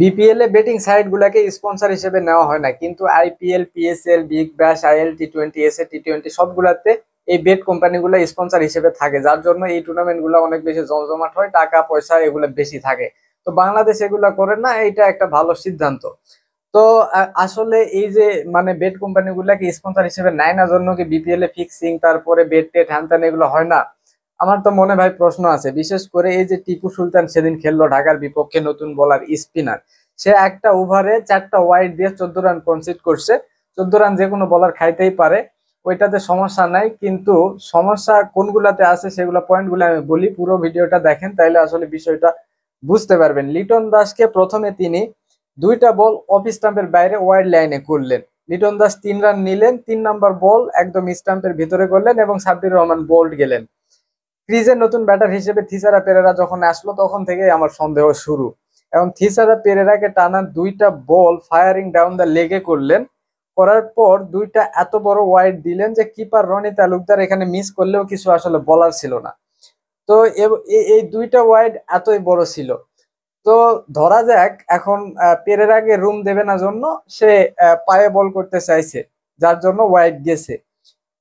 BPL এ betting site গুলাকে sponsor হিসেবে নেওয়া হয় না, কিন্তু IPL, PSL, Big Bash, IL টি-20, SA টি-20 সবগুলাতে এই বেট কোম্পানি গুলা স্পন্সর হিসেবে থাকে, যার জন্য এই টুর্নামেন্ট গুলা অনেক বেশি জমজমাট হয়, টাকা পয়সা এগুলো বেশি থাকে। তো বাংলাদেশ এগুলা করে না, এটা একটা ভালো সিদ্ধান্ত। তো আসলে এই যে মানে বেট কোম্পানি গুলাকে স্পন্সর হিসেবে নেয় না জন্য কি বিপিএল এ ফিক্সিং, তারপরে বেট টেট হ্যান ত্যান এগুলো হয় না? আমার তো মনে ভাই প্রশ্ন আছে, বিশেষ করে এই যে টিপু সুলতান সেদিন খেললো ঢাকার বিপক্ষে, নতুন বোলার স্পিনার, সে একটা ওভারে 4টা ওয়াইড দিয়ে 14 রান কনসিড করছে। 14 রান যে কোনো বোলার খাইতেই পারে, ওইটাতে সমস্যা নাই, কিন্তু সমস্যা কোনগুলাতে আছে সেগুলো পয়েন্ট গুলো আমি বলি, পুরো ভিডিওটা দেখেন তাইলে আসলে বিষয়টা বুঝতে পারবেন। লিটন দাসকে প্রথমে তিনি 2টা বল অফ স্টাম্পের বাইরে ওয়াইড লাইনে করলেন। লিটন দাস 3 রান নিলেন, 3 নম্বর বল একদম স্টাম্পের ভিতরে করলেন এবং সাব্বির রহমান বোল্ড গেলেন। ক্রিজের নতুন ব্যাটার হিসেবে থিসারা পেরেরা যখন আসলো তখন থেকেই আমার সন্দেহ শুরু। এবং থিসারা পেরেরাকে টানা 2টা বল ফায়ারিং ডাউন দ্য লেগে করলেন, করার পর 2টা এত বড় ওয়াইড দিলেন যে কিপার রনি তালুকদার এখানে মিস করলেও কিছু আসলে বলার ছিল না। তো এই 2টা ওয়াইড এতই বড় ছিল। তো ধরা যাক এখন পেরেরাকে রুম দেবে না জন্য সে পায়ে বল করতে চাইছে, যার জন্য ওয়াইড গেছে,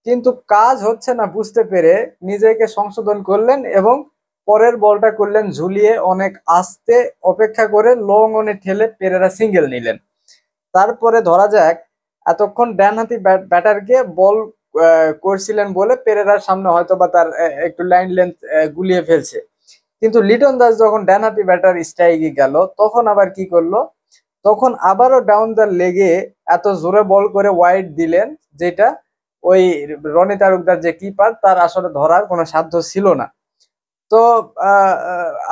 কিন্তু কাজ হচ্ছে না বুঝতে পেরে নিজেকে সংশোধন করলেন এবং পরের বলটা করলেন ঝুলিয়ে, অনেক আস্তে অপেক্ষা করে লং অনে ঠেলে পেরেরা সিঙ্গেল নিলেন। তারপরে ধরা যাক এতক্ষণ ডানহাতি ব্যাটারকে বল করছিলেন বলে পেরেরার সামনে হয়তো বা তার একটু লাইন লেন্থ গুলিয়ে ফেলছে, কিন্তু লিটন দাস যখন ডানহাতি ব্যাটার স্ট্রাইকে গেল তখন আবার কি করলো, তখন আবারও ডাউন দ্য লেগে এত জোরে বল করে ওয়াইড দিলেন, যেটা ওই রনি তালুকদার যে কিপার তার আসলে ধরার কোনো সাধ্য ছিল না। তো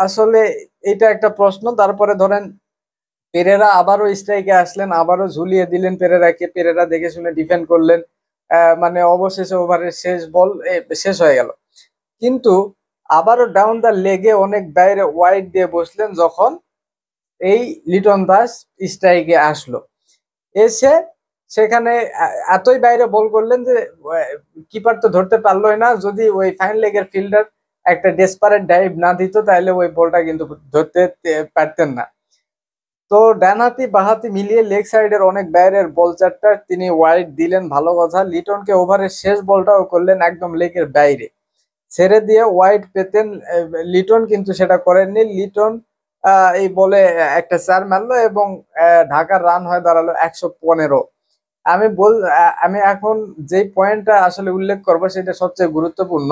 আসলে এটা একটা প্রশ্ন। তারপরে ধরেন পেরেরা আবারও স্ট্রাইকে আসলেন, আবারও ঝুলিয়ে দিলেন পেরেরাকে, পেরেরা দেখে শুনে ডিফেন্ড করলেন, মানে অবশেষে ওভারের শেষ বল শেষ হয়ে গেল, কিন্তু আবারও ডাউন দা লেগে অনেক বাইরে ওয়াইড দিয়ে বসলেন যখন এই লিটন দাস স্ট্রাইকে আসলো। এসে সেখানে এতই বাইরে বল করলেন যে কিপার তো ধরতে পারলোই না, যদি ওই ফাইন লেগের ফিল্ডার একটা ডেসপারেট ডাইভ না দিত তাহলে ওই বলটা কিন্তু ধরতে পারতেন না। তো ডানহাতি বাহাতি মিলিয়ে লেগ সাইডের অনেক বাইরের বল 4টা তিনি ওয়াইড দিলেন, ভালো কথা। লিটনকে ওভারের শেষ বলটাও করলেন একদম লেগের বাইরে, ছেড়ে দিয়ে ওয়াইড পেতেন লিটন, কিন্তু সেটা করেননি। লিটন এই বলে একটা 4 মারলো এবং ঢাকার রান হয়ে দাঁড়ালো 115। আমি এখন যে পয়েন্টটা আসলে উল্লেখ করবো সেটা সবচেয়ে গুরুত্বপূর্ণ।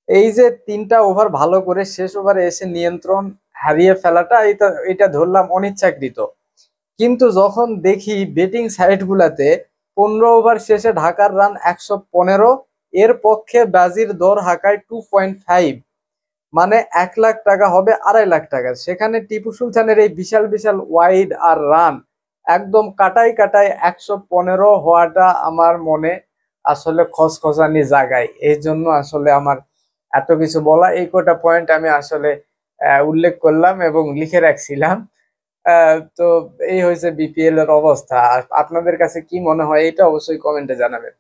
এই যে 3টা ওভার ভালো করে শেষ ওভারে এসে নিয়ন্ত্রণ হারিয়ে ফেলাটা, এটা ধরলাম অনিচ্ছাকৃত, কিন্তু যখন দেখি বেটিং সাইট গুলাতে 15 ওভার শেষে ঢাকার রান 115, এর পক্ষে বাজির দর হাঁকায় 2.5, মানে 1 লাখ টাকা হবে 2.5 লাখ টাকা। সেখানে টিপু সুলতানের এই বিশাল বিশাল ওয়াইড আর রান একদম কাটাই কাটাই 115 হওয়াটা আমার মনে আসলে খসখসানি জাগায়। এই জন্য আসলে আমার এত কিছু বলা, এই কটা পয়েন্ট আমি আসলে উল্লেখ করলাম এবং লিখে রাখছিলাম। তো এই হয়েছে বিপিএল এর অবস্থা। আর আপনাদের কাছে কি মনে হয় এটা অবশ্যই কমেন্টে জানাবেন।